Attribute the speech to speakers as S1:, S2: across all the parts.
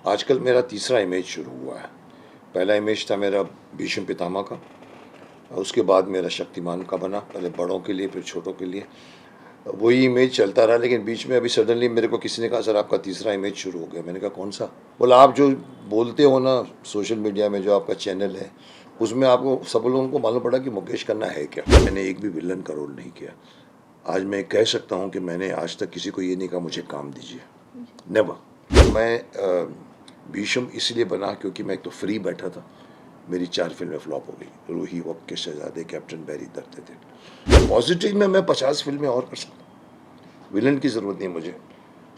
S1: आजकल मेरा तीसरा इमेज शुरू हुआ है। पहला इमेज था मेरा भीष्म पितामह का, उसके बाद मेरा शक्तिमान का बना, पहले बड़ों के लिए फिर छोटों के लिए। वही इमेज चलता रहा, लेकिन बीच में अभी सडनली मेरे को किसी ने कहा सर आपका तीसरा इमेज शुरू हो गया। मैंने कहा कौन सा? बोला आप जो बोलते हो ना सोशल मीडिया में, जो आपका चैनल है उसमें आपको सब लोगों को मालूम पड़ा कि मुकेश खन्ना है क्या। मैंने एक भी विलन का रोल नहीं किया। आज मैं कह सकता हूँ कि मैंने आज तक किसी को ये नहीं कहा मुझे काम दीजिए, नेवर। मैं भीष्म इसलिए बना क्योंकि मैं एक तो फ्री बैठा था, मेरी 4 फिल्में फ्लॉप हो गई, रूही, वक्त के शहजादे, कैप्टन बैरी, दर्द थे। पॉजिटिव में मैं 50 फिल्में और कर सकता हूँ, विलन की ज़रूरत नहीं मुझे।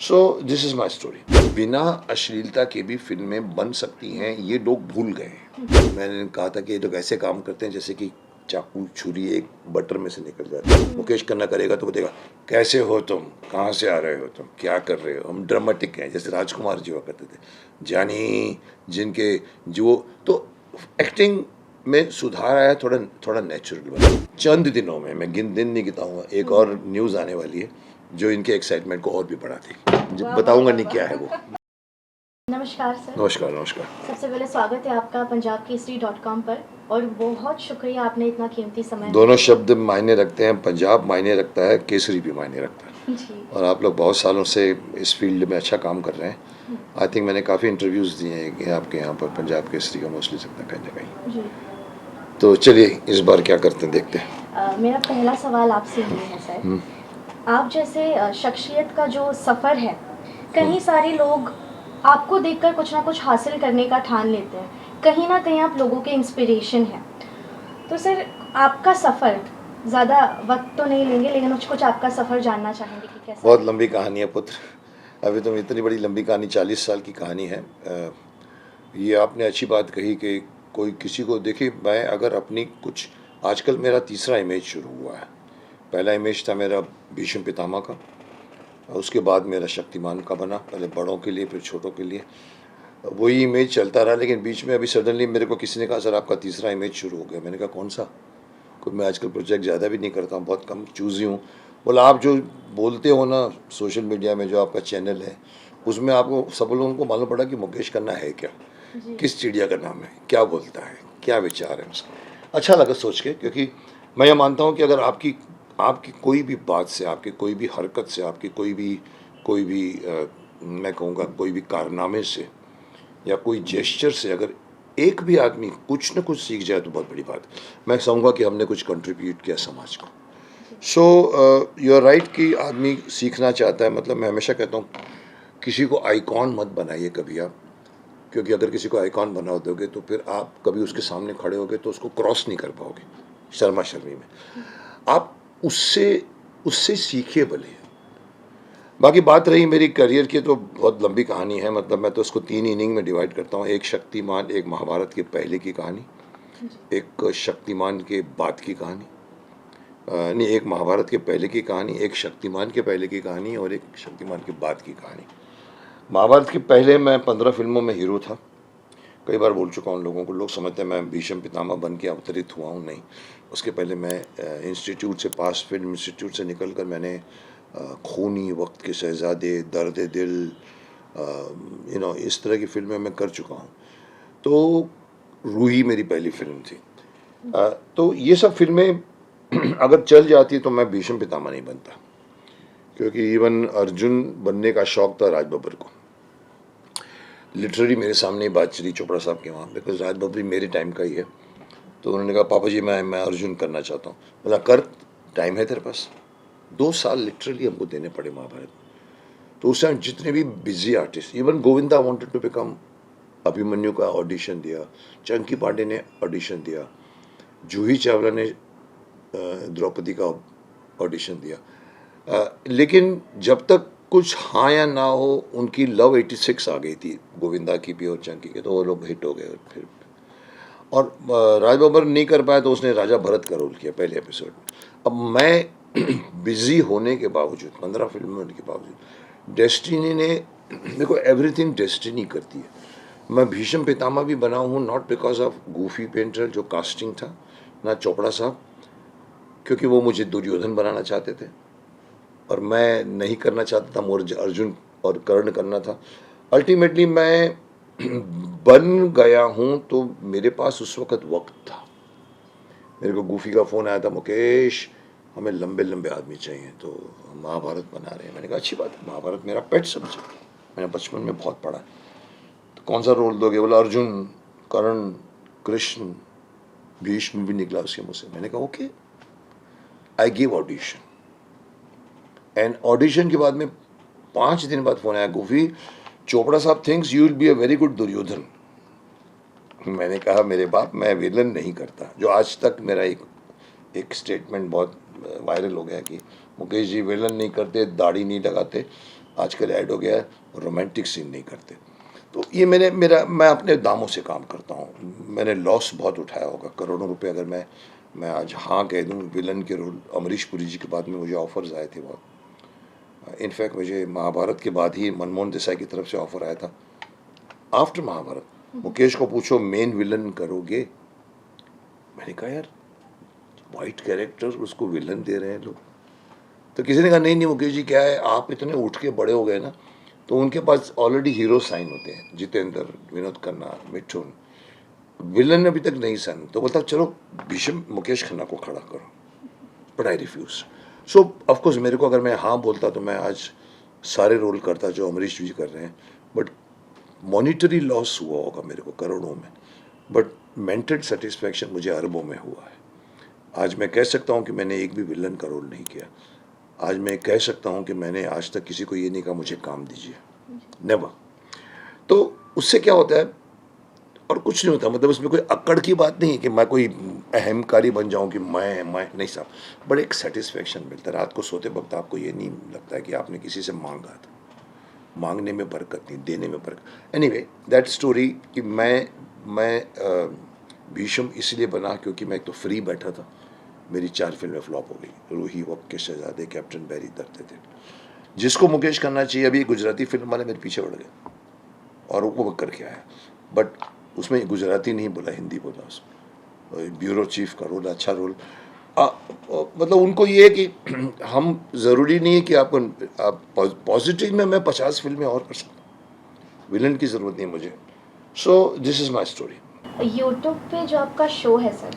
S1: So this is my story. बिना अश्लीलता के भी फिल्में बन सकती हैं, ये लोग भूल गए हैं। मैंने कहा था कि ये लोग ऐसे काम करते हैं जैसे कि चाकू छुरी एक बटर में से निकल जाती है। मुकेश खन्ना करेगा तो वो देगा कैसे हो तुम, कहाँ से आ रहे हो तुम, क्या कर रहे हो। हम ड्रामेटिक हैं, जैसे राजकुमार जी हुआ करते थे, जानी जिनके जो, तो एक्टिंग में सुधार आया, थोड़ा थोड़ा नेचुरल बना। चंद दिनों में, मैं दिन नहीं गिताऊंगा, एक और न्यूज़ आने वाली है जो इनके एक्साइटमेंट को और भी बढ़ाती है। बताऊंगा नहीं क्या है वो।
S2: नमस्कार सर।
S1: नमस्कार नमस्कार।
S2: सबसे पहले स्वागत है आपका punjabkesari.com पर, और बहुत शुक्रिया आपने इतना कीमती समय।
S1: दोनों शब्द मायने रखते हैं, पंजाब मायने रखता है, केसरी भी मायने रखता है
S2: जी।
S1: और आप लोग बहुत सालों से इस फील्ड में अच्छा काम कर रहे हैं। आई थिंक मैंने काफ़ी इंटरव्यूज़ दिए हैं आपके यहाँ पर पंजाब केसरी का, मोस्टली सकता कहीं ना कहीं
S2: जी।
S1: तो चलिए इस बार क्या करते हैं देखते हैं।
S2: मेरा पहला सवाल आपसे ये है सर, आप जैसे शख्सियत का जो सफ़र है, कहीं सारे लोग आपको देखकर कुछ ना कुछ हासिल करने का ठान लेते हैं, कहीं ना कहीं आप लोगों के इंस्पिरेशन हैं। तो सर आपका सफ़र, ज़्यादा वक्त तो नहीं लेंगे लेकिन कुछ आपका सफ़र जानना चाहेंगे कि कैसा।
S1: बहुत लंबी कहानी है पुत्र, अभी तुम इतनी बड़ी लंबी कहानी, 40 साल की कहानी है। ये आपने अच्छी बात कही कि कोई किसी को देखिए, मैं अगर अपनी कुछ, आजकल मेरा तीसरा इमेज शुरू हुआ है। पहला इमेज था मेरा भीष्म पितामह का, उसके बाद मेरा शक्तिमान का बना, पहले बड़ों के लिए फिर छोटों के लिए। वही इमेज चलता रहा, लेकिन बीच में अभी सडनली मेरे को किसी ने कहा सर आपका तीसरा इमेज शुरू हो गया। मैंने कहा कौन सा? कोई, मैं आजकल प्रोजेक्ट ज़्यादा भी नहीं करता हूँ, बहुत कम चूज़ी हूँ। बोला आप जो बोलते हो ना सोशल मीडिया में, जो आपका चैनल है उसमें आपको सब लोगों को मालूम पड़ा कि मुकेश खन्ना है क्या, किस चिड़िया का नाम है, क्या बोलता है, क्या विचार है उसका। अच्छा लगा सोच के, क्योंकि मैं ये मानता हूँ कि अगर आपकी आपकी कोई भी बात से, आपकी कोई भी हरकत से, आपकी कोई भी मैं कहूँगा कोई भी कारनामे से या कोई जेस्चर से अगर एक भी आदमी कुछ न कुछ सीख जाए तो बहुत बड़ी बात। मैं समझूंगा कि हमने कुछ कंट्रीब्यूट किया समाज को। सो यू आर राइट कि आदमी सीखना चाहता है। मतलब मैं हमेशा कहता हूँ किसी को आइकॉन मत बनाइए कभी आप, क्योंकि अगर किसी को आइकॉन बना दोगे तो फिर आप कभी उसके सामने खड़े होगे तो उसको क्रॉस नहीं कर पाओगे शर्मा शर्मी में। आप उससे उससे सीखिए भले। बाकी बात रही मेरी करियर की, तो बहुत लंबी कहानी है। मतलब मैं तो उसको 3 इनिंग में डिवाइड करता हूँ, एक शक्तिमान, एक महाभारत के पहले की कहानी, एक शक्तिमान के बाद की कहानी, नहीं, एक महाभारत के पहले की कहानी, एक शक्तिमान के पहले की कहानी और एक शक्तिमान के बाद की कहानी। महाभारत के पहले मैं 15 फिल्मों में हीरो था। कई बार बोल चुका हूँ लोगों को, लोग समझते हैं मैं भीष्म पितामह बन के अवतरित हुआ हूँ, नहीं। उसके पहले मैं इंस्टीट्यूट से पास, फिल्म इंस्टीट्यूट से निकल कर मैंने खूनी, वक्त के शहजादे, दर्द दिल, इस तरह की फिल्में मैं कर चुका हूँ। तो रूही मेरी पहली फिल्म थी। तो ये सब फिल्में अगर चल जाती तो मैं भीष्म पितामह नहीं बनता, क्योंकि इवन अर्जुन बनने का शौक था राज बब्बर को। लिटरली मेरे सामने ही बात चली चोपड़ा साहब के वहाँ, बिकॉज राज बब्बर मेरे टाइम का ही है। तो उन्होंने कहा पापा जी मैं अर्जुन करना चाहता हूँ। बोला कर, टाइम है तेरे पास। 2 साल लिटरली हमको देने पड़े महाभारत। तो उस टाइम जितने भी busy artist, even Govinda wanted to become, Abhimanyu का ऑडिशन दिया, चंकी पांडे ने ऑडिशन दिया, जूही चावला ने द्रौपदी का ऑडिशन दिया, लेकिन जब तक कुछ हाँ या ना हो, उनकी लव 86 आ गई थी गोविंदा की भी और चंकी के, तो वो लोग हिट हो गए। फिर और राज बब्बर नहीं कर पाया तो उसने राजा भरत का रोल किया पहले एपिसोड। अब मैं बिजी होने के बावजूद, 15 फिल्म होने के बावजूद, डेस्टिनी ने, देखो एवरीथिंग डेस्टिनी करती है। मैं भीष्म पितामह भी बना हूँ not because of Goofy painter जो कास्टिंग था, ना चोपड़ा साहब, क्योंकि वो मुझे दुर्योधन बनाना चाहते थे और मैं नहीं करना चाहता था, मोर अर्जुन और कर्ण करना था। अल्टीमेटली मैं बन गया हूँ तो मेरे पास उस वक्त वक्त था। मेरे को गूफी का फ़ोन आया था, मुकेश हमें लंबे लंबे आदमी चाहिए, तो महाभारत बना रहे हैं। मैंने कहा अच्छी बात है, महाभारत मेरा पेट सब्जेक्ट, मैंने बचपन में बहुत पढ़ा। तो कौन सा रोल दोगे? बोला अर्जुन, कर्ण, कृष्ण, भीष्म भी निकला उसके मुँह से। मैंने कहा okay, I give audition. And audition के बाद में 5 दिन बाद फ़ोन आया, गूफी चोपड़ा साहब thinks you will be a very good Duryodhan. मैंने कहा मेरे बाप, मैं विलन नहीं करता। जो आज तक मेरा एक स्टेटमेंट बहुत वायरल हो गया कि मुकेश जी विलन नहीं करते, दाढ़ी नहीं लगाते, आजकल ऐड हो गया है, रोमांटिक सीन नहीं करते। तो ये मैं अपने दामों से काम करता हूँ। मैंने लॉस बहुत उठाया होगा, करोड़ों रुपए। अगर मैं आज हाँ कह दूँ विलन के रोल, अमरीश पुरी जी के बाद में मुझे ऑफर्स आए थे बहुत। इनफैक्ट मुझे महाभारत के बाद ही मनमोहन देसाई की तरफ से ऑफर आया था। आफ्टर महाभारत मुकेश को पूछो मेन विलन करोगे? मैंने कहा यार वाइट कैरेक्टर, उसको विलन दे रहे हैं लोग। तो किसी ने कहा नहीं नहीं मुकेश जी, क्या है आप इतने उठ के बड़े हो गए ना, तो उनके पास ऑलरेडी हीरो साइन होते हैं, जितेंद्र, विनोद खन्ना, मिठुन, विलन अभी तक नहीं साइन। तो बोलता चलो भीष्म मुकेश खन्ना को खड़ा करो, but I refuse. So of course मेरे को अगर मैं हाँ बोलता तो मैं आज सारे रोल करता जो अमरीश जी कर रहे हैं, बट मॉनिटरी लॉस हुआ होगा मेरे को करोड़ों में, बट मेंटल सेटिस्फैक्शन मुझे अरबों में हुआ है। आज मैं कह सकता हूँ कि मैंने एक भी विलन का रोल नहीं किया। आज मैं कह सकता हूँ कि मैंने आज तक किसी को ये नहीं कहा मुझे काम दीजिए, नेवर। तो उससे क्या होता है, और कुछ नहीं होता, मतलब उसमें कोई अकड़ की बात नहीं है कि मैं कोई अहमकारी बन जाऊं कि मैं नहीं साहब, बट एक सेटिस्फेक्शन मिलता है। रात को सोते वक्त आपको ये नहीं लगता है कि आपने किसी से मांगा था। मांगने में बरकत नहीं, देने में बरकत। एनीवे दैट स्टोरी कि मैं भीष्म इसलिए बना क्योंकि मैं एक तो फ्री बैठा था, मेरी 4 फिल्में फ्लॉप हो गई, रूही, वक्त के शहजादे, कैप्टन बैरी, दर्द थे, जिसको मुकेश करना चाहिए। अभी गुजराती फिल्म वाले मेरे पीछे पड़ गए और वो करके आया, बट उसमें गुजराती नहीं बोला, हिंदी बोला। उसमें ब्यूरो चीफ का रोल, अच्छा रोल। मतलब उनको ये है कि हम ज़रूरी नहीं है कि आप पॉजिटिव में मैं 50 फिल्में और कर सकता हूँ, विलन की ज़रूरत नहीं मुझे। So this is my story.
S2: YouTube पे जो आपका शो है सर,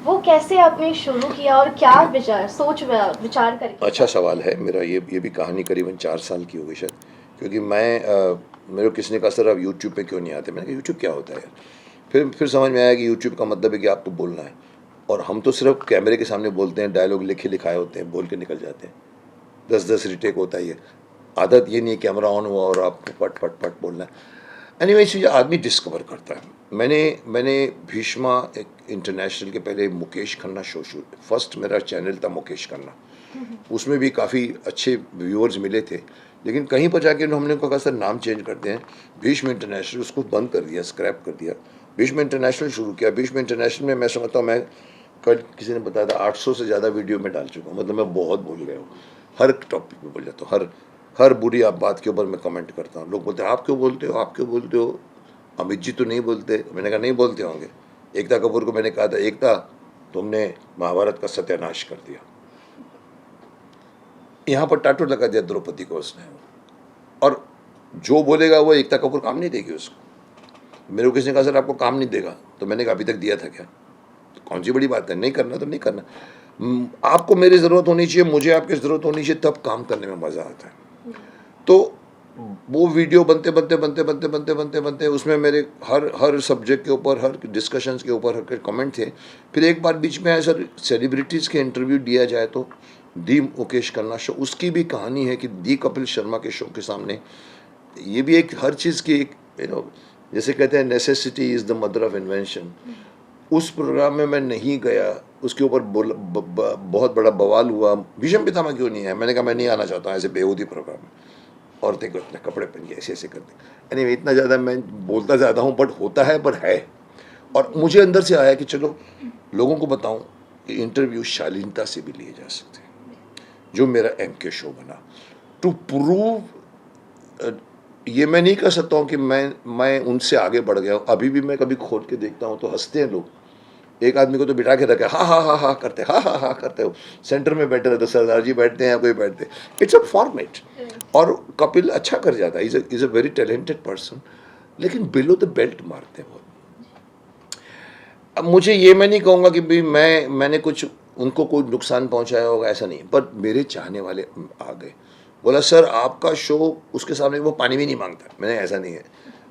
S2: वो कैसे आपने शुरू किया और क्या विचार करके?
S1: अच्छा सवाल है मेरा। ये भी कहानी करीबन 4 साल की हो गई शायद, क्योंकि मेरे को किसी ने कहा सर आप यूट्यूब पे क्यों नहीं आते? मैंने कहा यूट्यूब क्या होता है यार। फिर समझ में आया कि यूट्यूब का मतलब है कि आपको बोलना है, और हम तो सिर्फ कैमरे के सामने बोलते हैं, डायलॉग लिखे लिखाए होते हैं, बोल के निकल जाते हैं। 10-10 रिटेक होता है। ये आदत ये नहीं है कैमरा ऑन हुआ और आपको फट फट फट बोलना है। एनीवे ये आदमी डिस्कवर करता है। मैंने भीष्मा एक इंटरनेशनल के पहले मुकेश खन्ना शो शुरू, फर्स्ट मेरा चैनल था मुकेश खन्ना, उसमें भी काफ़ी अच्छे व्यूअर्स मिले थे। लेकिन कहीं पर जाके हमने कहा सर नाम चेंज करते हैं, भीष्म इंटरनेशनल, उसको बंद कर दिया, स्क्रैप कर दिया, भीष्म इंटरनेशनल शुरू किया। भीष्म इंटरनेशनल में मैं समझता हूँ, मैं कल किसी ने बताया था 800 से ज़्यादा वीडियो में डाल चुका हूँ। मतलब मैं बहुत बोल गया हूँ, हर टॉपिक पे बोल जाता हूँ, हर बुरी आप बात के ऊपर मैं कमेंट करता हूँ। लोग बोलते हैं आप क्यों बोलते हो, आप क्यों बोलते हो, अमित जी तो नहीं बोलते। मैंने कहा नहीं बोलते होंगे। एकता कपूर को मैंने कहा था एकता तुमने महाभारत का सत्यानाश कर दिया, यहाँ पर टाटू लगा दिया द्रौपदी को उसने, और जो बोलेगा वो एकता कपूर काम नहीं देगी उसको। मेरे को किसी ने कहा सर आपको काम नहीं देगा, तो मैंने कहा अभी तक दिया था क्या? तो कौन सी बड़ी बात है, नहीं करना तो नहीं करना। आपको मेरी ज़रूरत होनी चाहिए, मुझे आपकी ज़रूरत होनी चाहिए, तब काम करने में मज़ा आता है। तो वो वीडियो बनते उसमें मेरे हर सब्जेक्ट के ऊपर, हर डिस्कशंस के ऊपर हर कमेंट थे। फिर एक बार बीच में आया सर सेलिब्रिटीज़ के इंटरव्यू दिया जाए तो दी मुकेश खन्ना शो, उसकी भी कहानी है कि दी कपिल शर्मा के शो के सामने ये भी एक हर चीज़ की एक जैसे कहते हैं necessity is the mother of invention. उस प्रोग्राम में मैं नहीं गया, उसके ऊपर बहुत बड़ा बवाल हुआ, भीष्म पितामह क्यों नहीं है? मैंने कहा मैं नहीं आना चाहता हूँ ऐसे बेहूदी प्रोग्राम में, औरतें करते हैं कपड़े पहन के ऐसे करते। एनीवे इतना ज़्यादा मैं बोलता ज़्यादा हूँ, बट होता है, पर है। और मुझे अंदर से आया कि चलो लोगों को बताऊँ कि इंटरव्यू शालीनता से भी लिए जा सकते हैं, जो मेरा MK शो बना टू प्रूव। ये मैं नहीं कह सकता हूँ कि मैं उनसे आगे बढ़ गया हूँ। अभी भी मैं कभी खोल के देखता हूँ तो हंसते हैं लोग। एक आदमी को तो बिठा के रखे, हा करते, हा करते हो, सेंटर में बैठे रहते, सरदार जी बैठते हैं या कोई बैठते, इट्स अ फॉर्मेट। और कपिल अच्छा कर जाता है, is a very talented person. लेकिन बिलो द बेल्ट मारते हैं बहुत। अब मुझे ये मैं नहीं कहूँगा कि भाई मैंने कुछ उनको कोई नुकसान पहुंचाया होगा, ऐसा नहीं, पर मेरे चाहने वाले आ गए, बोला सर आपका शो, उसके सामने वो पानी भी नहीं मांगता, मैंने ऐसा नहीं है,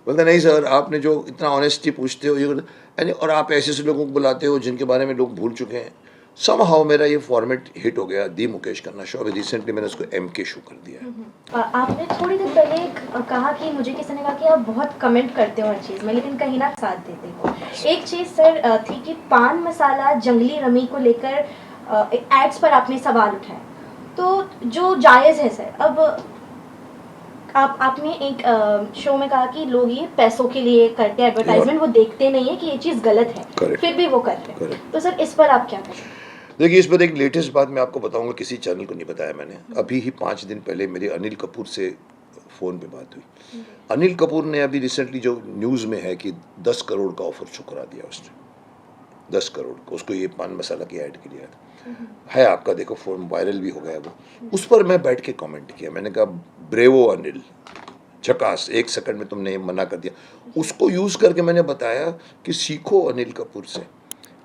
S1: बोलता नहीं सर आपने जो इतना ऑनेस्टी पूछते हो ये यानी, और आप ऐसे ऐसे लोगों को बुलाते हो जिनके बारे में लोग भूल चुके हैं। समहाउ मेरा ये फॉर्मेट हिट हो गया, दी मुकेश खन्ना शो। अभी रिसेंटली मैंने उसको MK शो कर दिया है।
S2: आपने थोड़ी देर पहले कहा कि मुझे किसी ने कहा कि आप बहुत कमेंट करते हो हर चीज़ में लेकिन कहीं ना साथ देते हो। एक चीज़ सर थी कि पान मसाला जंगली रमी को लेकर एड्स पर आपने सवाल उठाए, तो जो जायज़ है सर। अब आपने एक शो में कहा कि लोग ये पैसों के लिए करते हैं एडवर्टाइजमेंट, वो देखते नहीं है कि ये चीज़ गलत है,
S1: Correct.
S2: फिर भी वो कर रहे हैं।
S1: Correct.
S2: तो सर इस पर आप क्या कहें?
S1: देखिए, इस पर एक लेटेस्ट बात मैं आपको बताऊंगा, किसी चैनल को नहीं बताया मैंने। अभी ही 5 दिन पहले मेरी अनिल कपूर से फ़ोन पे बात हुई। अनिल कपूर ने अभी रिसेंटली जो न्यूज़ में है कि 10 करोड़ का ऑफर चुकरा दिया उसने, 10 करोड़ का, उसको ये पान मसाला की ऐड के लिए है। आपका देखो फ़ोन वायरल भी हो गया वो। उस पर मैं बैठ के कमेंट किया, मैंने कहा ब्रेवो अनिल, झकास, 1 सेकंड में तुमने मना कर दिया। उसको यूज़ करके मैंने बताया कि सीखो अनिल कपूर से,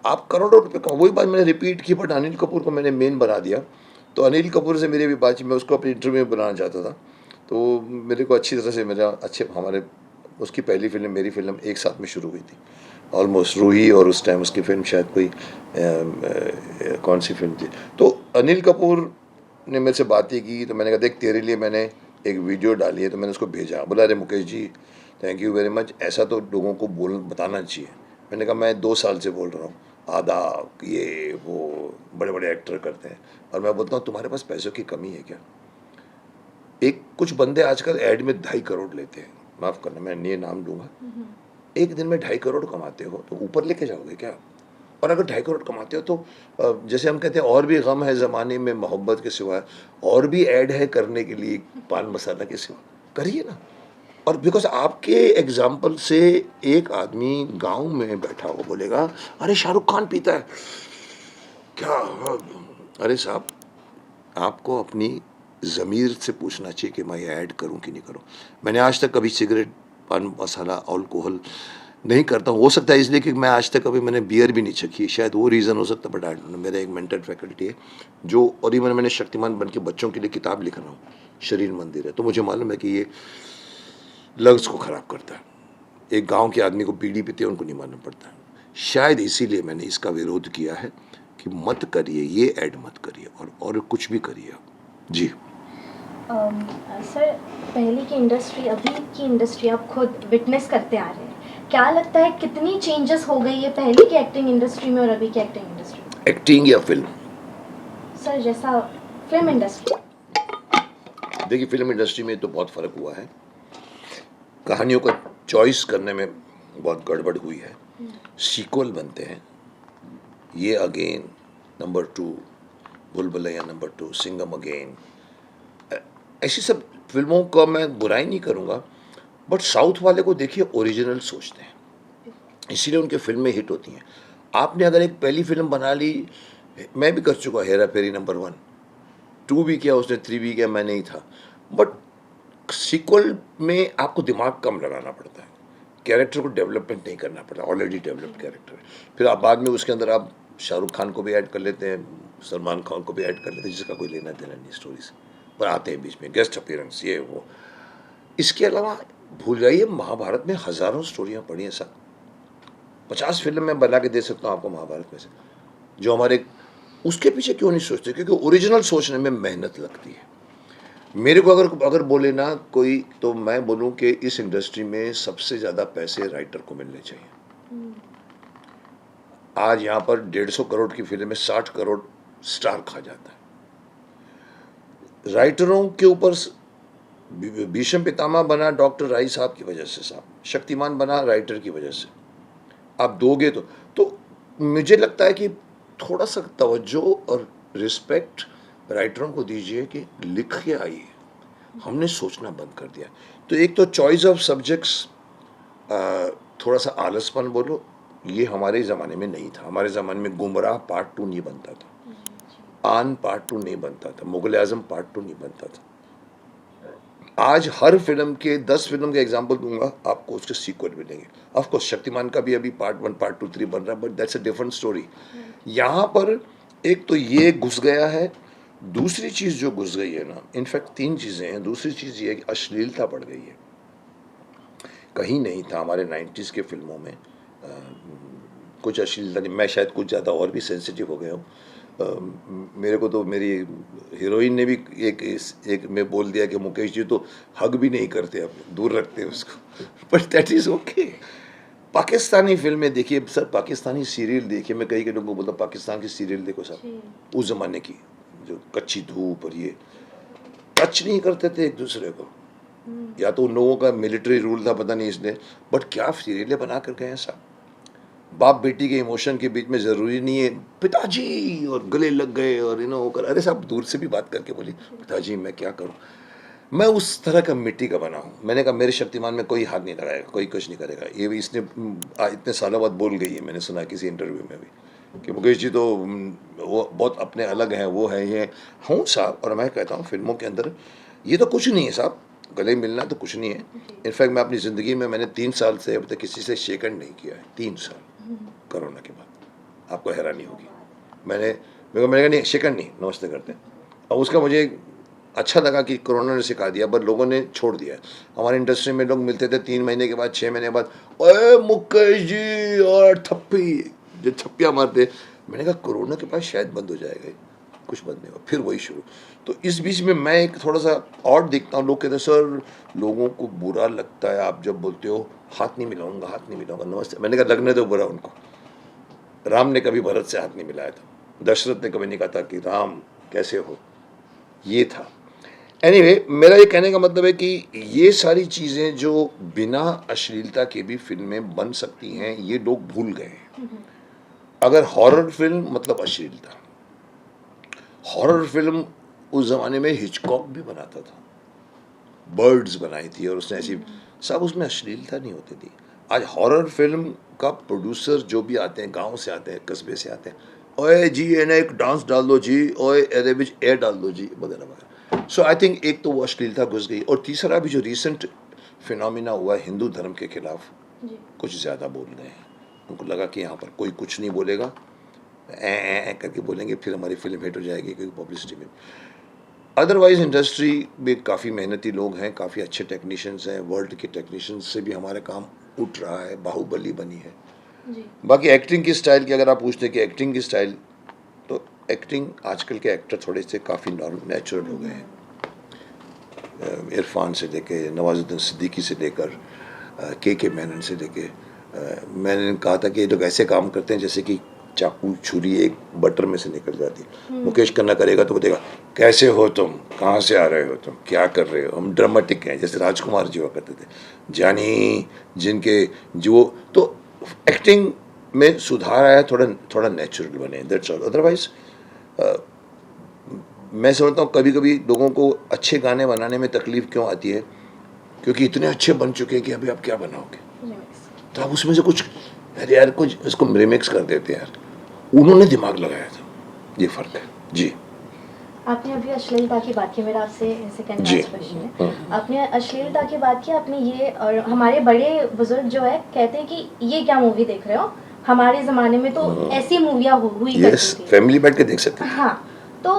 S1: आप करोड़ों रुपए कमाओ। वही बात मैंने रिपीट की, बट अनिल कपूर को मैंने मेन बना दिया। तो अनिल कपूर से मेरी भी बातचीत, मैं उसको अपने इंटरव्यू में बनाना चाहता था, तो मेरे को अच्छी तरह से मेरा हमारे उसकी पहली फिल्म मेरी फिल्म एक साथ में शुरू हुई थी ऑलमोस्ट, रूही, और उस टाइम उसकी फिल्म शायद कोई कौन सी फिल्म थी। तो अनिल कपूर ने मेरे से बातें की, तो मैंने कहा देख तेरे लिए मैंने एक वीडियो डाली है, तो मैंने उसको भेजा। बोला अरे Mukesh ji thank you very much, ऐसा तो लोगों को बताना चाहिए। मैंने कहा मैं 2 साल से बोल रहा हूँ, आधा ये वो बड़े बड़े एक्टर करते हैं, और मैं बोलता हूँ तुम्हारे पास पैसों की कमी है क्या? एक कुछ बंदे आजकल ऐड में 2.5 करोड़ लेते हैं, माफ़ करना मैं ये नाम लूँगा, एक दिन में 2.5 करोड़ कमाते हो तो ऊपर लेके जाओगे क्या? और अगर 2.5 करोड़ कमाते हो तो जैसे हम कहते हैं और भी गम है ज़माने में मोहब्बत के सिवा, और भी ऐड है करने के लिए पान मसाला के सिवा, करिए ना। और बिकॉज आपके एग्जाम्पल से एक आदमी गांव में बैठा हुआ बोलेगा अरे शाहरुख खान पीता है क्या? अरे साहब, आपको अपनी ज़मीर से पूछना चाहिए कि मैं ये ऐड करूं कि नहीं करूं। मैंने आज तक कभी सिगरेट, पान मसाला, अल्कोहल नहीं करता हूँ। हो सकता है इसलिए कि मैं आज तक कभी मैंने बियर भी नहीं चखी, शायद वो रीज़न हो सकता है, बट आई डोंट नो। मेरा एक मेंटल फैकल्टी है जो, और इवन मैंने शक्तिमान बन के बच्चों के लिए किताब लिख रहा हूँ, शरीर मंदिर है, तो मुझे मालूम है कि ये लंग्स को ख़राब करता है। एक गांव के आदमी को बीड़ी पीते उनको नहीं मालूम पड़ता है। शायद इसीलिए मैंने इसका विरोध किया है कि मत करिए, ये ऐड मत करिए, और कुछ भी करिए जी।
S2: सर पहले की इंडस्ट्री, अभी की इंडस्ट्री आप खुद विटनेस करते आ रहे हैं, क्या लगता है कितनी चेंजेस हो गई है पहले की एक्टिंग इंडस्ट्री में और अभी की एक्टिंग इंडस्ट्री में?
S1: एक्टिंग या फिल्म?
S2: सर जैसा फिल्म इंडस्ट्री।
S1: देखिए, फिल्म इंडस्ट्री में तो बहुत फ़र्क हुआ है, कहानियों का चॉइस करने में बहुत गड़बड़ हुई है। सीक्वल बनते हैं, ये again, number 2, Bhool Bhulaiyaa number 2, Singham again, ऐसी सब फिल्मों का मैं बुराई नहीं करूँगा, बट साउथ वाले को देखिए ओरिजिनल सोचते हैं, इसीलिए उनके फिल्में हिट होती हैं। आपने अगर एक पहली फिल्म बना ली, मैं भी कर चुका, हेरा फेरी नंबर 1, 2 भी किया उसने, 3 भी किया, मैं नहीं था, बट सीक्वल में आपको दिमाग कम लगाना पड़ता है, कैरेक्टर को डेवलपमेंट नहीं करना पड़ता, ऑलरेडी डेवलप्ड कैरेक्टर है। फिर आप बाद में उसके अंदर आप शाहरुख खान को भी ऐड कर लेते हैं, सलमान खान को भी ऐड कर लेते हैं, जिसका कोई लेना देना नहीं स्टोरी से, पर आते हैं बीच में गेस्ट अपीयरेंस, ये वो। इसके अलावा भूल जाइए, महाभारत में हज़ारों स्टोरियाँ पड़ी हैं सब, 50 फिल्म मैं बना के दे सकता हूँ आपको महाभारत में से, जो हमारे उसके पीछे क्यों नहीं सोचते? क्योंकि ओरिजिनल सोचने में मेहनत लगती है। मेरे को अगर बोले ना कोई, तो मैं बोलूँ कि इस इंडस्ट्री में सबसे ज़्यादा पैसे राइटर को मिलने चाहिए। आज यहाँ पर 150 करोड़ की फिल्म में 60 करोड़ स्टार खा जाता है। राइटरों के ऊपर भीष्म पितामह बना डॉक्टर राय साहब की वजह से, साहब शक्तिमान बना राइटर की वजह से। आप दोगे तो मुझे लगता है कि थोड़ा सा तवज्जो और रिस्पेक्ट राइटरों को दीजिए कि लिख के आइए, हमने सोचना बंद कर दिया। तो एक तो चॉइस ऑफ सब्जेक्ट्स, थोड़ा सा आलसपन बोलो, ये हमारे ज़माने में नहीं था। हमारे ज़माने में गुमराह पार्ट 2 नहीं बनता था, आन पार्ट 2 नहीं बनता था, मुगल आज़म पार्ट 2 नहीं बनता था। आज हर फिल्म के 10 फिल्म के एग्जांपल दूंगा, आपको उसके सीक्वल मिलेंगे। ऑफ कोर्स शक्तिमान का भी अभी पार्ट 1 पार्ट 2 3 बन रहा है, but that's a different story. यहाँ पर एक तो ये घुस गया है, दूसरी चीज़ जो घुस गई है ना, इनफैक्ट 3 चीज़ें हैं। दूसरी चीज़ ये है कि अश्लीलता बढ़ गई है। कहीं नहीं था हमारे 90s के फिल्मों में कुछ अश्लीलता नहीं। मैं शायद कुछ ज़्यादा और भी सेंसिटिव हो गया हूँ। मेरे को तो मेरी हीरोइन ने भी एक में बोल दिया कि मुकेश जी तो हग भी नहीं करते, अपने दूर रखते हैं उसको। But that is okay. Pakistani फिल्में देखिए सर, पाकिस्तानी सीरियल देखिए। मैं कई लोगों को बोलता हूँ पाकिस्तान की सीरियल देखो सर, उस ज़माने की जो कच्ची धूप और ये टच नहीं करते थे एक दूसरे को। या तो उन लोगों का मिलिट्री रूल था, पता नहीं इसलिए, बट क्या सीरियलें बना कर गए हैं साहब। बाप बेटी के इमोशन के बीच में ज़रूरी नहीं है पिताजी और गले लग गए और होकर, अरे साहब दूर से भी बात करके बोली पिताजी मैं क्या करूं। मैं उस तरह का मिट्टी का बना हूं। मैंने कहा मेरे शक्तिमान में कोई हाथ नहीं लगाएगा, कोई कुछ नहीं करेगा। ये भी इसने इतने सालों बाद बोल गई है, मैंने सुना किसी इंटरव्यू में भी कि मुकेश जी तो वो बहुत अपने अलग हैं, वो है ये हूँ साहब। और मैं कहता हूँ फिल्मों के अंदर ये तो कुछ नहीं है साहब, गले मिलना तो कुछ नहीं है। इनफैक्ट मैं अपनी ज़िंदगी में मैंने 3 साल से अब तक किसी से शेक हैंड नहीं किया है, 3 साल कोरोना के बाद। आपको हैरानी होगी। मैंने कहा नहीं शेक हैंड नहीं, नमस्ते करते हैं। और उसका मुझे अच्छा लगा कि कोरोना ने सिखा दिया, पर लोगों ने छोड़ दिया। हमारी इंडस्ट्री में लोग मिलते थे 3 महीने के बाद, 6 महीने के बाद, ओए मुकेश जी और थप्पी, जो थप्पियाँ मारते। मैंने कहा कोरोना के बाद शायद बंद हो जाएगा, कुछ बंद नहीं हुआ, फिर वही शुरू। तो इस बीच में मैं एक थोड़ा सा और देखता हूँ, लोग कहते हैं सर लोगों को बुरा लगता है आप जब बोलते हो हाथ नहीं मिलाऊंगा, हाथ नहीं मिलाऊंगा, नमस्ते। मैंने कहा लगने दो बुरा उनको। राम ने कभी भरत से हाथ नहीं मिलाया था, दशरथ ने कभी नहीं कहा था कि राम कैसे हो, ये था। एनीवे मेरा ये कहने का मतलब है कि ये सारी चीज़ें जो बिना अश्लीलता के भी फिल्में बन सकती हैं, ये लोग भूल गए हैं। अगर हॉरर फिल्म मतलब अश्लीलता, हॉरर फिल्म उस ज़माने में हिचकॉक भी बनाता था, बर्ड्स बनाई थी और उसने ऐसी सब, उसमें अश्लीलता नहीं होती थी। आज हॉरर फिल्म का प्रोड्यूसर जो भी आते हैं, गांव से आते हैं, कस्बे से आते हैं, ओए जी ये ना एक डांस डाल दो जी, ओए एरे बिच एयर डाल दो जी, वगैरह वगैरह। सो आई थिंक एक तो वो अश्लीलता घुस गई, और तीसरा भी जो रिसेंट फिनोमिना हुआ हिंदू धर्म के खिलाफ, कुछ ज़्यादा बोल रहे हैं। उनको लगा कि यहाँ पर कोई कुछ नहीं बोलेगा, ए करके बोलेंगे, फिर हमारी फिल्म हिट हो जाएगी क्योंकि पब्लिसिटी में। अदरवाइज इंडस्ट्री में काफ़ी मेहनती लोग हैं, काफ़ी अच्छे टेक्नीशियंस हैं, वर्ल्ड के टेक्नीशियंस से भी हमारा काम उठ रहा है, बाहुबली बनी है जी। बाकी एक्टिंग की स्टाइल की अगर आप पूछते हैं कि एक्टिंग की स्टाइल, तो एक्टिंग आजकल के एक्टर थोड़े से काफ़ी नेचुरल हो गए हैं। इरफान से लेके नवाजुद्दीन सिद्दीकी से लेकर के मेनन से लेके, मैंने कहा था कि ये लोग ऐसे काम करते हैं जैसे कि चाकू छुरी एक बटर में से निकल जाती है। मुकेश खन्ना करेगा तो बोलेगा कैसे हो तुम, कहाँ से आ रहे हो तुम, क्या कर रहे हो। हम ड्रामेटिक हैं, जैसे राजकुमार जी हुआ करते थे, जानी जिनके जो, तो एक्टिंग में सुधार आया, थोड़ा थोड़ा नेचुरल बने, दैट्स ऑल। अदरवाइज मैं समझता हूँ कभी कभी लोगों को अच्छे गाने बनाने में तकलीफ क्यों आती है, क्योंकि इतने अच्छे बन चुके हैं कि अभी आप क्या बनाओगे, तो आप उसमें से कुछ अरे यार कुछ इसको रिमिक्स कर देते हैं यार। उन्होंने दिमाग लगाया था, ये फर्क है जी।
S2: आपने अभी अश्लीलता की बात की, मेरा आपसे सेकंड लास्ट क्वेश्चन है। आपने अश्लीलता की बात की, आपने ये, और हमारे बड़े बुजुर्ग जो है कहते हैं कि ये क्या मूवी देख रहे हो, हमारे ज़माने में तो ऐसी मूवियाँ हुई करती थी,
S1: फैमिली बैठ के देख सकते हैं।
S2: हाँ, तो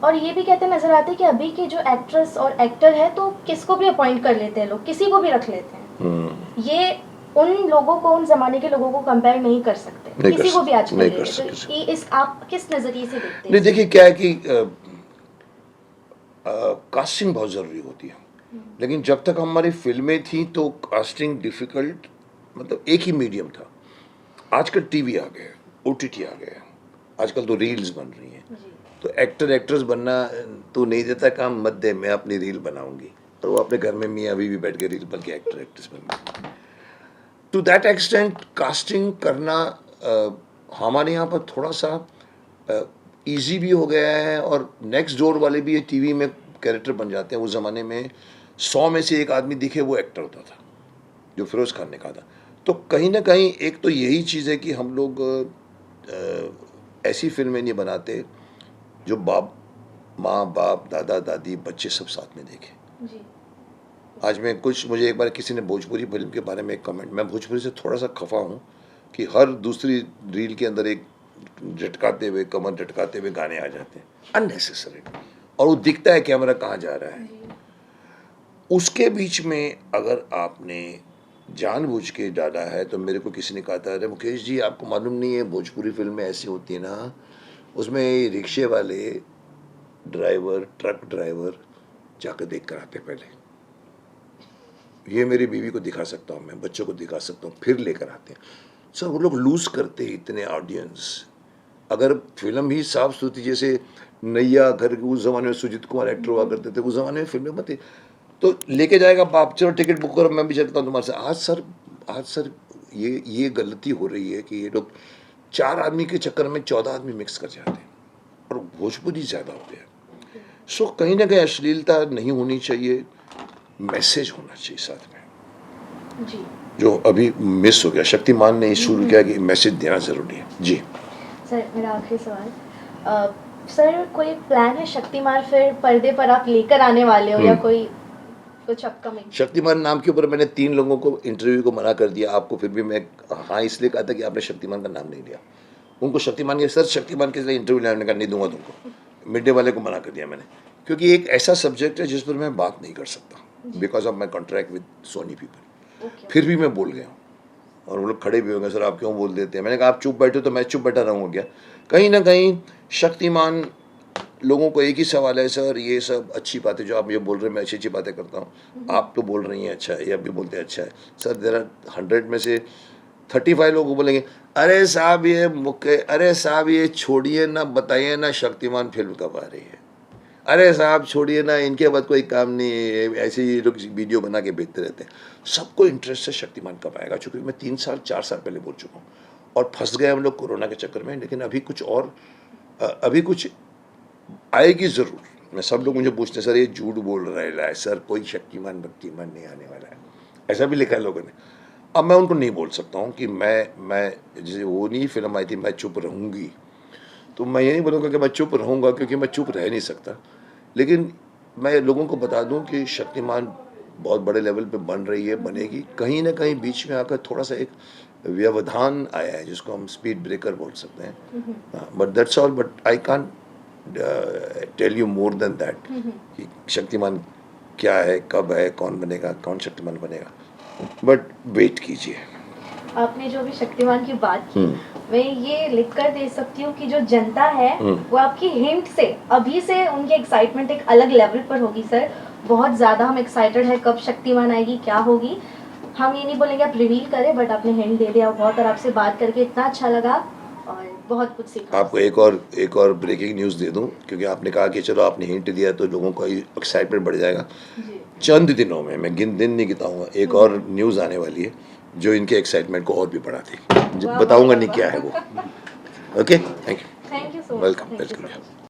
S2: और ये भी कहते नजर आते हैं कि अभी के जो एक्ट्रेस और एक्टर है तो किसको भी अपॉइंट कर लेते हैं लोग, किसी को भी रख लेते हैं। ये उन लोगों को, उन जमाने के लोगों को कंपेयर नहीं कर सकते, किसी को भी आज नहीं कर सकते। तो इस आप किस नजरिए से देखते हैं?
S1: नहीं देखिए क्या है कि कास्टिंग बहुत ज़रूरी होती है, लेकिन जब तक हमारी फिल्में थी तो कास्टिंग डिफ़िकल्ट, मतलब एक ही मीडियम था। आजकल टीवी आ गया, ओटीटी आ गया, आजकल तो रील्स बन रही हैं, तो एक्टर एक्ट्रेस बनना तो नहीं देता काम, मत दे मैं अपनी रील बनाऊंगी, और वो अपने घर में मियाँ बीवी बैठ के रील बन के एक्टर एक्ट्रेस बन। टू दैट एक्सटेंट कास्टिंग करना हमारे यहाँ पर थोड़ा सा इजी भी हो गया है, और नेक्स्ट डोर वाले भी ये टीवी में कैरेक्टर बन जाते हैं। उस ज़माने में 100 में से एक आदमी दिखे वो एक्टर होता था, जो फिरोज़ खान ने कहा था। तो कहीं ना कहीं एक तो यही चीज़ है कि हम लोग ऐसी फिल्में नहीं बनाते जो माँ बाप दादा दादी बच्चे सब साथ में देखें।
S2: जी।
S1: आज मैं कुछ मुझे एक बार किसी ने भोजपुरी फिल्म के बारे में एक कमेंट, मैं भोजपुरी से थोड़ा सा खफा हूँ कि हर दूसरी रील के अंदर एक झटकाते हुए कमर झटकाते हुए गाने आ जाते हैं अननेसेसरी, और वो दिखता है कैमरा कहाँ जा रहा है।
S2: जी।
S1: उसके बीच में अगर आपने जानबूझ के डाला है तो मेरे को किसी ने कहा था, अरे मुकेश जी आपको मालूम नहीं है भोजपुरी फिल्में ऐसी होती है ना, उसमें रिक्शे वाले ड्राइवर ट्रक ड्राइवर जाकर देख कर आते पहले, ये मेरी बीवी को दिखा सकता हूँ, मैं बच्चों को दिखा सकता हूँ, फिर लेकर आते हैं। सर वो लोग लूज करते हैं इतने ऑडियंस। अगर फिल्म ही साफ सुथरी, जैसे नैया घर उस जमाने में सुजीत कुमार एक्टर हुआ करते थे, उस जमाने में फिल्में मत थी, तो लेके जाएगा बाप, चलो टिकट बुक करो मैं भी चलता हूँ तुम्हारे साथ। आज सर ये गलती हो रही है कि ये लोग 4 आदमी के चक्कर में 14 आदमी मिक्स कर जाते हैं और भोजपुरी ज़्यादा हो गया। सो कहीं ना कहीं अश्लीलता नहीं होनी चाहिए, मैसेज होना चाहिए साथ में,
S2: जी।
S1: जो अभी मिस हो गया। शक्तिमान ने शुरू किया कि मैसेज देना ज़रूरी है। जी
S2: सर मेरा आखिरी सवाल, सर कोई प्लान है शक्तिमान फिर पर्दे पर आप लेकर आने वाले हो, या कोई कुछ अपकमिंग?
S1: शक्तिमान नाम के ऊपर मैंने 3 लोगों को इंटरव्यू को मना कर दिया, आपको फिर भी मैं हाँ इसलिए कहा था कि आपने शक्तिमान का नाम नहीं लिया। उनको शक्तिमान के, सर शक्तिमान के लिए इंटरव्यू लेने का नहीं दूंगा तुमको, मिड डे वाले को मना कर दिया मैंने, क्योंकि एक ऐसा सब्जेक्ट है जिस पर मैं बात नहीं कर सकता because of my contract with Sony people.
S2: Okay.
S1: फिर भी मैं बोल गया हूँ और वो लोग खड़े भी होंगे, सर आप क्यों बोल देते हैं। मैंने कहा आप चुप बैठे तो मैं चुप बैठा रहूँगा क्या। कहीं ना कहीं शक्तिमान लोगों को एक ही सवाल है, सर ये सब अच्छी बातें जो आप ये बोल रहे हैं मैं अच्छी अच्छी बातें करता हूँ, आप तो बोल रही हैं अच्छा है, ये भी बोलते हैं अच्छा है। सर देर आर 100 में से 35 लोग बोलेंगे अरे साहब ये मुक्के, अरे साहब ये छोड़िए ना, बताइए ना शक्तिमान फिल्म कब आ रही है, अरे साहब छोड़िए ना, इनके बाद कोई काम नहीं है, ऐसे ही लोग वीडियो बना के भेजते रहते हैं। सबको इंटरेस्ट है शक्तिमान कब आएगा, चूँकि मैं 3 साल 4 साल पहले बोल चुका हूँ और फंस गए हम लोग कोरोना के चक्कर में। लेकिन अभी कुछ और अभी कुछ आएगी ज़रूर। मैं सब लोग मुझे पूछते हैं सर ये झूठ बोल रहा है सर, कोई शक्तिमान भक्तिमान नहीं आने वाला है, ऐसा भी लिखा है लोगों ने। अब मैं उनको नहीं बोल सकता हूँ कि मैं जैसे वो नहीं फिल्म आई थी मैं चुप रहूँगी, तो मैं ये नहीं बोलूँगा कि मैं चुप रहूँगा क्योंकि मैं चुप रह नहीं सकता। लेकिन मैं लोगों को बता दूँ कि शक्तिमान बहुत बड़े लेवल पे बन रही है, बनेगी। कहीं ना कहीं बीच में आकर थोड़ा सा एक व्यवधान आया है जिसको हम स्पीड ब्रेकर बोल सकते हैं, but that's all. But I can't tell you more than that कि शक्तिमान क्या है, कब है, कौन बनेगा, कौन शक्तिमान बनेगा, बट वेट कीजिए।
S2: आपने जो भी शक्तिमान की बात की, मैं ये लिख कर दे सकती हूँ कि जो जनता है वो आपकी हिंट से अभी से उनकी एक्साइटमेंट एक अलग लेवल पर होगी सर। बहुत ज़्यादा हम एक्साइटेड है कब शक्तिमान आएगी, क्या होगी। हम ये नहीं बोलेंगे आप रिवील करें, बट आपने हिंट दे दिया बहुत, और आपसे बात करके इतना अच्छा लगा और बहुत कुछ सीखा।
S1: आपको एक और ब्रेकिंग न्यूज़ दे दूं, क्योंकि आपने कहा कि चलो आपने हिंट दिया तो लोगों का एक्साइटमेंट बढ़ जाएगा।
S2: जी।
S1: चंद दिनों में, मैं दिन नहीं गिताऊंगा, एक और न्यूज़ आने वाली है जो इनके एक्साइटमेंट को और भी बढ़ा देगी।
S2: वाह,
S1: बताऊंगा
S2: वाह,
S1: नहीं
S2: वाह।
S1: क्या है वो। Okay, thank you,
S2: thank you so much.
S1: Welcome welcome.